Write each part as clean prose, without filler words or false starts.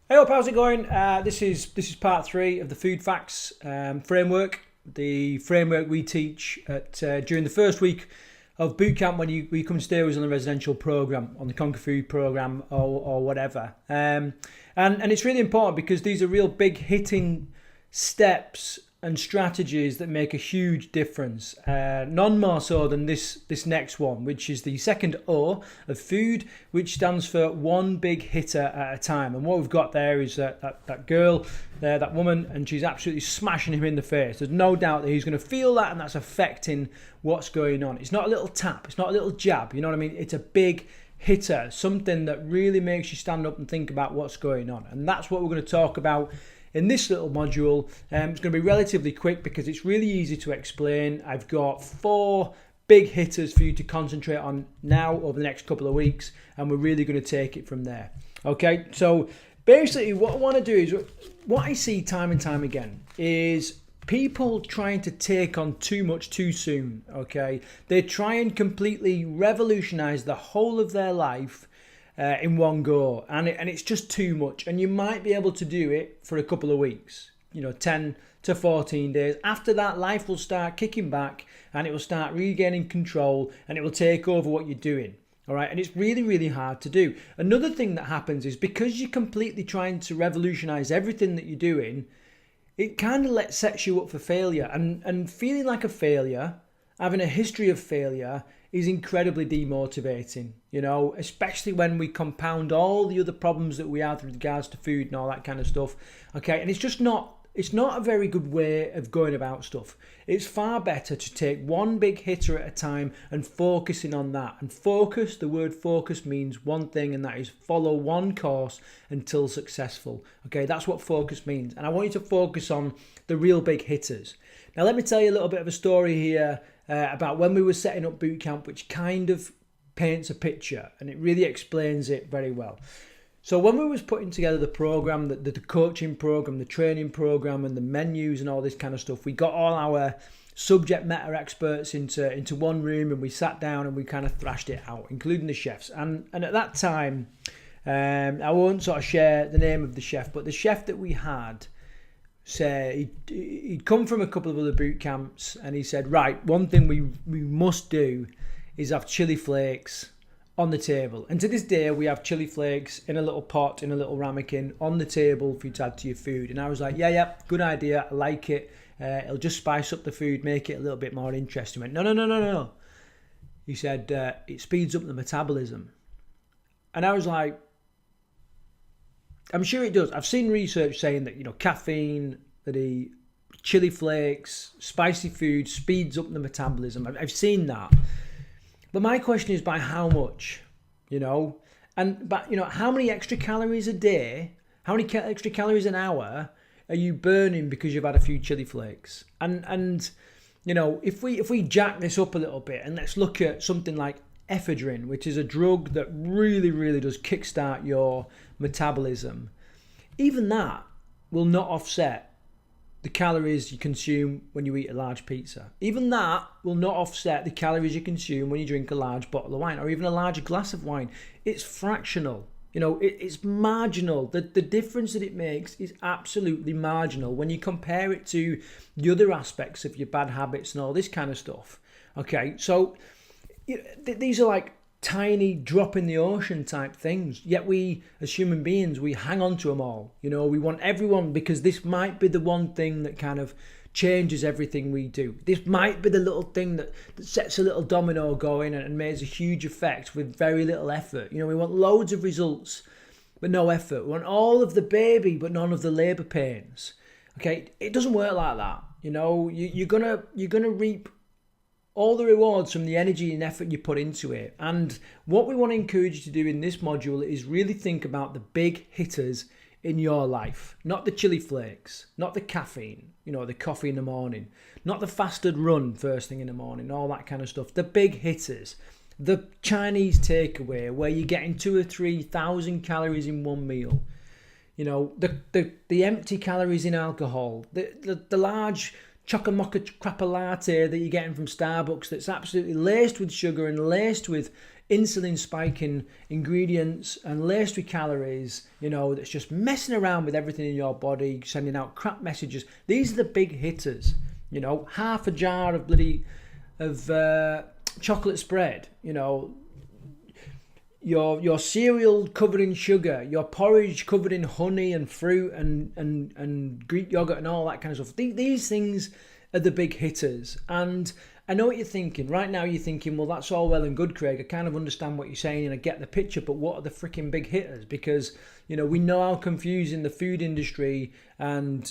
Hey up, how's it going? This is part three of the Food Facts framework. The framework we teach at during the first week of boot camp when you come stay with us on the residential program, on the Conquer Food program or whatever. And it's really important because these are real big hitting steps and strategies that make a huge difference. None more so than this next one, which is the second O of food, which stands for one big hitter at a time. And what we've got there is that girl, that woman, and she's absolutely smashing him in the face. There's no doubt that he's going to feel that, and that's affecting what's going on. It's not a little tap, it's not a little jab, you know what I mean? It's a big hitter, something that really makes you stand up and think about what's going on. And that's what we're going to talk about in this little module. It's going to be relatively quick because it's really easy to explain. I've got 4 big hitters for you to concentrate on now over the next couple of weeks, and we're really going to take it from there. Okay, so basically what I want to do is, what I see time and time again is people trying to take on too much too soon. Okay, they try and completely revolutionize the whole of their life in one go, and it's just too much. And you might be able to do it for a couple of weeks, 10 to 14 days. After that, life will start kicking back, and it will start regaining control, and it will take over what you're doing. All right, and it's really, really hard to do. Another thing that happens is, because you're completely trying to revolutionize everything that you're doing, it kind of sets you up for failure, and feeling like a failure, having a history of failure, is incredibly demotivating, especially when we compound all the other problems that we have with regards to food and all that kind of stuff. Okay, and it's not a very good way of going about stuff. It's far better to take one big hitter at a time and focusing on that. And focus, the word focus means one thing, and that is follow one course until successful. Okay, that's what focus means. And I want you to focus on the real big hitters. Now, let me tell you a little bit of a story here about when we were setting up boot camp, which kind of paints a picture, and it really explains it very well. So when we was putting together the program, the coaching program, the training program, and the menus and all this kind of stuff, we got all our subject matter experts into one room, and we sat down and we kind of thrashed it out, including the chefs. And at that time, I won't sort of share the name of the chef, but the chef that we had said he'd come from a couple of other boot camps, and he said, right, one thing we must do is have chili flakes on the table. And to this day, we have chili flakes in a little pot, in a little ramekin, on the table for you to add to your food. And I was like, yeah, good idea, I like it. It'll just spice up the food, make it a little bit more interesting. He went, no. He said, it speeds up the metabolism. And I was like, I'm sure it does. I've seen research saying that, caffeine, the chili flakes, spicy food speeds up the metabolism. I've seen that. But my question is, by how much? How many extra calories a day, how many extra calories an hour are you burning because you've had a few chili flakes? And if we jack this up a little bit, and let's look at something like ephedrine, which is a drug that really, really does kickstart your metabolism, even that will not offset the calories you consume when you eat a large pizza. Even that will not offset the calories you consume when you drink a large bottle of wine, or even a larger glass of wine. It's fractional. It's marginal. The difference that it makes is absolutely marginal when you compare it to the other aspects of your bad habits and all this kind of stuff. Okay, so these are like tiny drop in the ocean type things, yet we as human beings, we hang on to them all. We want everyone, because this might be the one thing that kind of changes everything we do. This might be the little thing that sets a little domino going and makes a huge effect with very little effort. We want loads of results but no effort. We want all of the baby but none of the labor pains. Okay, it doesn't work like that. You're gonna reap all the rewards from the energy and effort you put into it. And what we want to encourage you to do in this module is really think about the big hitters in your life. Not the chili flakes, not the caffeine, the coffee in the morning, not the fasted run first thing in the morning, all that kind of stuff. The big hitters, the Chinese takeaway where you're getting 2,000 or 3,000 calories in one meal. The empty calories in alcohol, the large chocolate crapper latte that you're getting from Starbucks that's absolutely laced with sugar and laced with insulin spiking ingredients and laced with calories, that's just messing around with everything in your body, sending out crap messages. These are the big hitters. Half a jar of chocolate spread, your cereal covered in sugar, your porridge covered in honey and fruit and Greek yogurt and all that kind of stuff. These things are the big hitters. And I know what you're thinking. Right now you're thinking, well, that's all well and good, Craig. I kind of understand what you're saying and I get the picture, but what are the freaking big hitters? Because, we know how confusing the food industry and,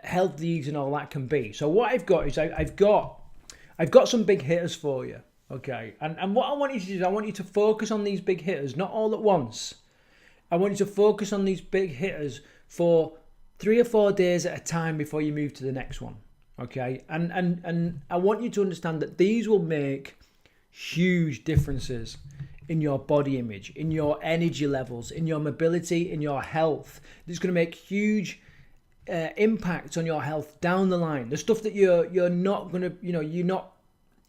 healthy eating and all that can be. So what I've got is I've got some big hitters for you. Okay, and what I want you to do is I want you to focus on these big hitters, not all at once. I want you to focus on these big hitters for 3 or 4 days at a time before you move to the next one. Okay, and I want you to understand that these will make huge differences in your body image, in your energy levels, in your mobility, in your health. It's going to make huge impact on your health down the line. The stuff that you're not going to, you're not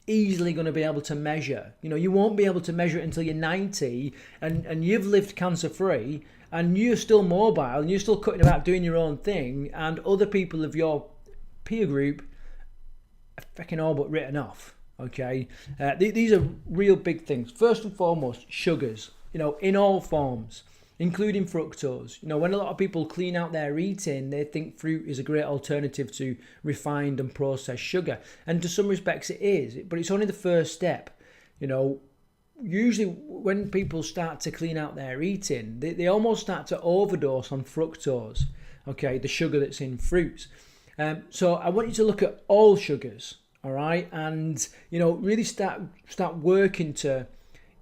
easily going to be able to measure. You won't be able to measure it until you're 90 and you've lived cancer free and you're still mobile and you're still cutting about doing your own thing, and other people of your peer group are fucking all but written off. Okay, these are real big things. First and foremost, sugars, in all forms, including fructose. When a lot of people clean out their eating, they think fruit is a great alternative to refined and processed sugar. And to some respects it is, but it's only the first step. Usually when people start to clean out their eating, they almost start to overdose on fructose, okay, the sugar that's in fruits. So I want you to look at all sugars, all right? And, really start working to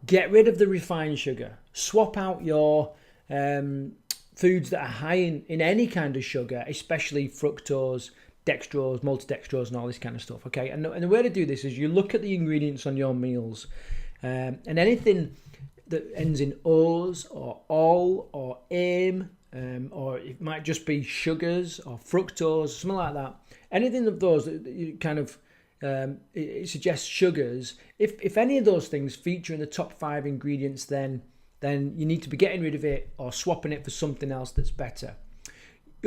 get rid of the refined sugar. Swap out your foods that are high in any kind of sugar, especially fructose, dextrose, maltodextrose and all this kind of stuff, okay? And the way to do this is you look at the ingredients on your meals, and anything that ends in O's or all or aim, or it might just be sugars or fructose, something like that. Anything of those that you kind of it suggests sugars. If any of those things feature in the top 5 ingredients, then you need to be getting rid of it or swapping it for something else that's better.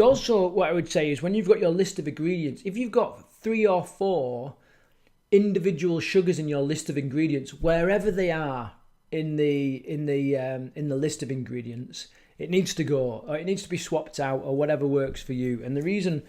Also, what I would say is when you've got your list of ingredients, if you've got 3 or 4 individual sugars in your list of ingredients, wherever they are in the list of ingredients, it needs to go, or it needs to be swapped out, or whatever works for you. And the reason,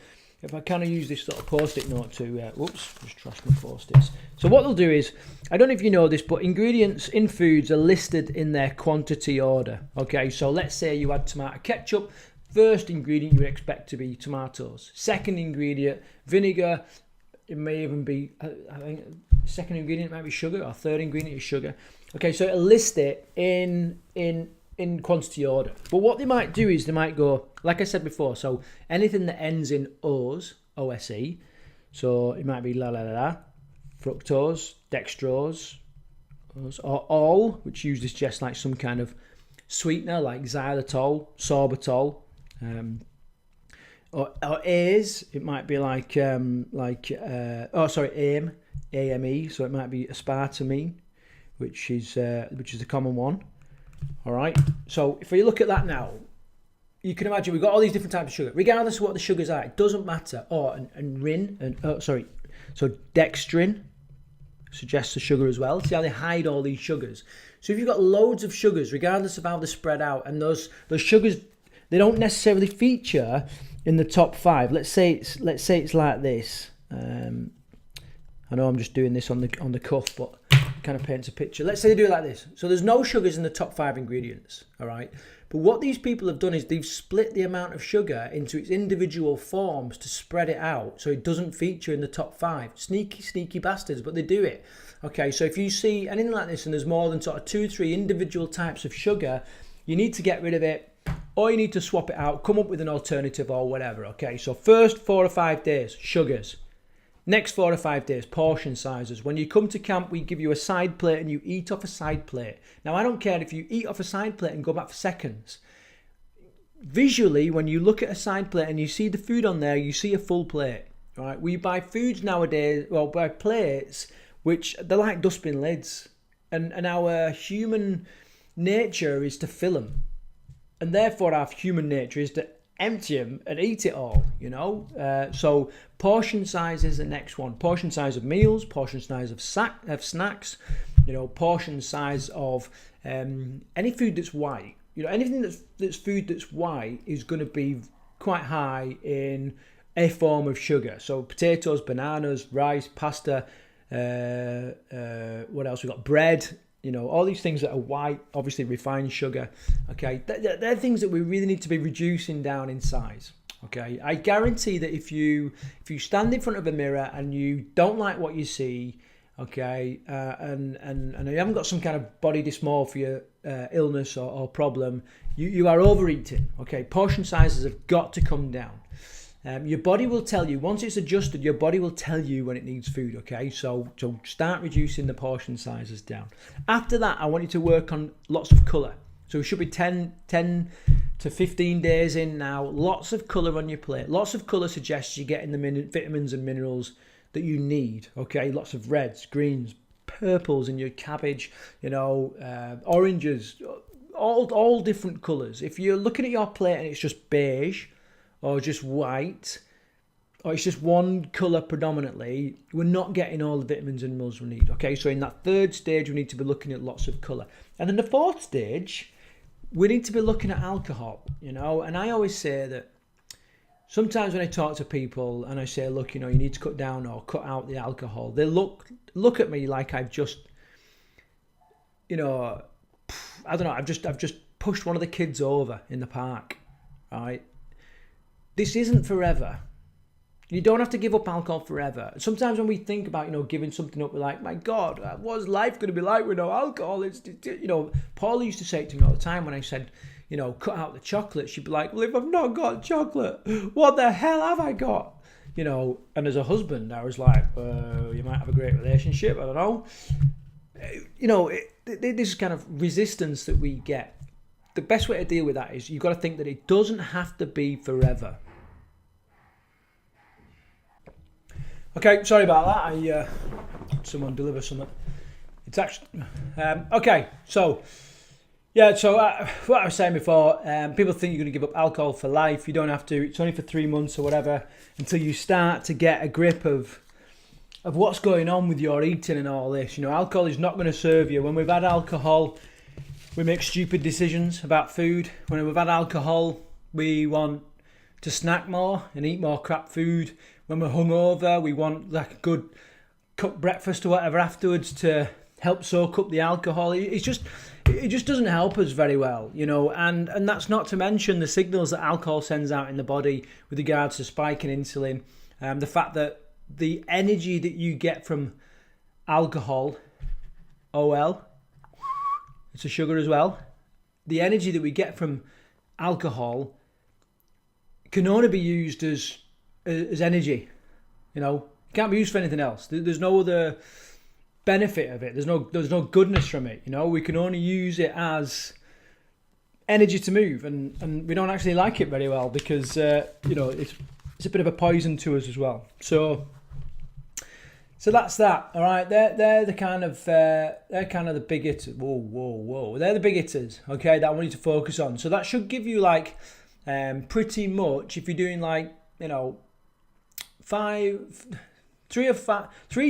if I kind of use this sort of post-it note to, just trash my post-its. So what they'll do is, I don't know if you know this, but ingredients in foods are listed in their quantity order. Okay, so let's say you had tomato ketchup. First ingredient you would expect to be tomatoes. Second ingredient, vinegar. It may even be, I think, second ingredient might be sugar, or third ingredient is sugar. Okay, so it'll list it in quantity order. But what they might do is they might go, like I said before, so anything that ends in O's, O-S-E, so it might be fructose, dextrose, or all, which usually suggests like some kind of sweetener like xylitol, sorbitol, or A's, it might be like AME, AME, so it might be aspartame, which is a common one. All right, so if we look at that now, you can imagine we've got all these different types of sugar, regardless of what the sugars are. It doesn't matter. So dextrin suggests the sugar as well. See how they hide all these sugars. So if you've got loads of sugars, regardless of how they're spread out, and those sugars, they don't necessarily feature in the top 5. Let's say it's like this. I know I'm just doing this on the cuff, but it kind of paints a picture. Let's say they do it like this. So there's no sugars in the top 5 ingredients, all right? But what these people have done is they've split the amount of sugar into its individual forms to spread it out so it doesn't feature in the top 5. Sneaky bastards, but they do it. Okay, so if you see anything like this and there's more than sort of 2 or 3 individual types of sugar, you need to get rid of it, or you need to swap it out, come up with an alternative or whatever. Okay, so first 4 or 5 days, sugars. Next 4 or 5 days, portion sizes. When you come to camp, we give you a side plate and you eat off a side plate. Now, I don't care if you eat off a side plate and go back for seconds. Visually, when you look at a side plate and you see the food on there, you see a full plate. Right? We buy foods nowadays, buy plates, which they're like dustbin lids. and our human nature is to fill them, and therefore our human nature is to empty them and eat it all, so portion size is the next one. Portion size of meals, portion size of snacks, portion size of any food that's white. Anything that's food that's white is going to be quite high in a form of sugar. So potatoes, bananas, rice, pasta, what else we got? Bread. All these things that are white, obviously refined sugar. Okay, they're things that we really need to be reducing down in size. Okay, I guarantee that if you stand in front of a mirror and you don't like what you see, okay, and you haven't got some kind of body dysmorphia illness or problem, you are overeating. Okay, portion sizes have got to come down. Your body will tell you, once it's adjusted, your body will tell you when it needs food, okay? So start reducing the portion sizes down. After that, I want you to work on lots of colour. So it should be 10 to 15 days in now. Lots of colour on your plate. Lots of colour suggests you're getting the vitamins and minerals that you need, okay? Lots of reds, greens, purples in your cabbage, oranges, all different colours. If you're looking at your plate and it's just beige, or just white, or it's just one colour predominantly, we're not getting all the vitamins and minerals we need. Okay, so in that third stage, we need to be looking at lots of colour. And in the fourth stage, we need to be looking at alcohol, and I always say that sometimes when I talk to people and I say, look, you need to cut down or cut out the alcohol, they look at me like I've just, I don't know, I've just pushed one of the kids over in the park, right? This isn't forever. You don't have to give up alcohol forever. Sometimes when we think about, giving something up, we're like, my God, what's life going to be like with no alcohol? Paula used to say it to me all the time when I said, cut out the chocolate. She'd be like, well, if I've not got chocolate, what the hell have I got? And as a husband, I was like, you might have a great relationship. I don't know. This kind of resistance that we get. The best way to deal with that is you've got to think that it doesn't have to be forever. Okay, sorry about that. I someone deliver something. It's actually okay. So what I was saying before, people think you're going to give up alcohol for life. You don't have to. It's only for 3 months or whatever until you start to get a grip of what's going on with your eating and all this. Alcohol is not going to serve you. When we've had alcohol, we make stupid decisions about food. When we've had alcohol, we want to snack more and eat more crap food. When we're hungover, we want like a good cooked breakfast or whatever afterwards to help soak up the alcohol. It just doesn't help us very well, and that's not to mention the signals that alcohol sends out in the body with regards to spiking insulin. The fact that the energy that you get from alcohol, it's a sugar as well. The energy that we get from alcohol can only be used as energy. It can't be used for anything else. There's no other benefit of it. There's no goodness from it. We can only use it as energy to move, and we don't actually like it very well because it's a bit of a poison to us as well. So that's that. All right, they're the kind of the big hitters. Whoa! They're the big hitters. Okay, that I want you to focus on. So that should give you pretty much, if you're doing 3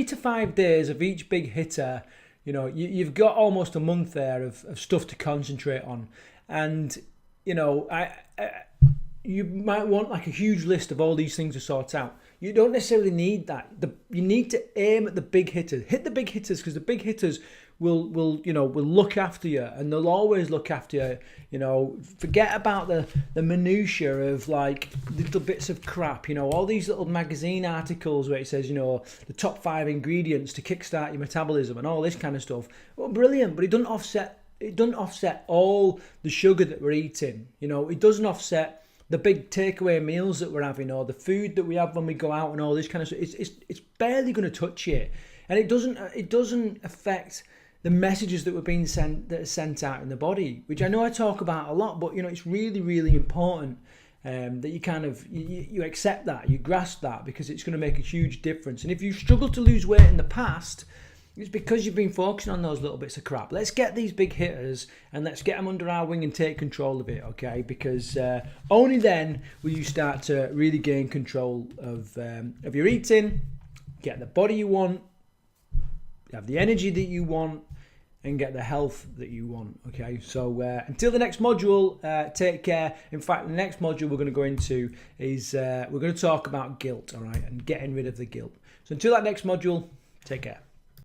to 5 days of each big hitter, you've got almost a month there of stuff to concentrate on. And you might want a huge list of all these things to sort out. You don't necessarily need that. You need to aim at the big hitters. Hit the big hitters, because the big hitters will look after you, and they'll always look after you. Forget about the minutiae of little bits of crap. All these little magazine articles where it says the top 5 ingredients to kickstart your metabolism and all this kind of stuff. Well, brilliant, but it doesn't offset all the sugar that we're eating. It doesn't offset the big takeaway meals that we're having, or the food that we have when we go out, and all this kind of stuff. It's barely going to touch it, and it doesn't affect the messages that are sent out in the body, which I know I talk about a lot, but it's really, really important that you kind of you accept that, you grasp that, because it's going to make a huge difference. And if you struggled to lose weight in the past, It's because you've been focusing on those little bits of crap. Let's get these big hitters and let's get them under our wing and take control of it, okay? Because only then will you start to really gain control of your eating, get the body you want, have the energy that you want, and get the health that you want, okay? So until the next module, take care. In fact, the next module we're going to go into is we're going to talk about guilt, all right, and getting rid of the guilt. So until that next module, take care.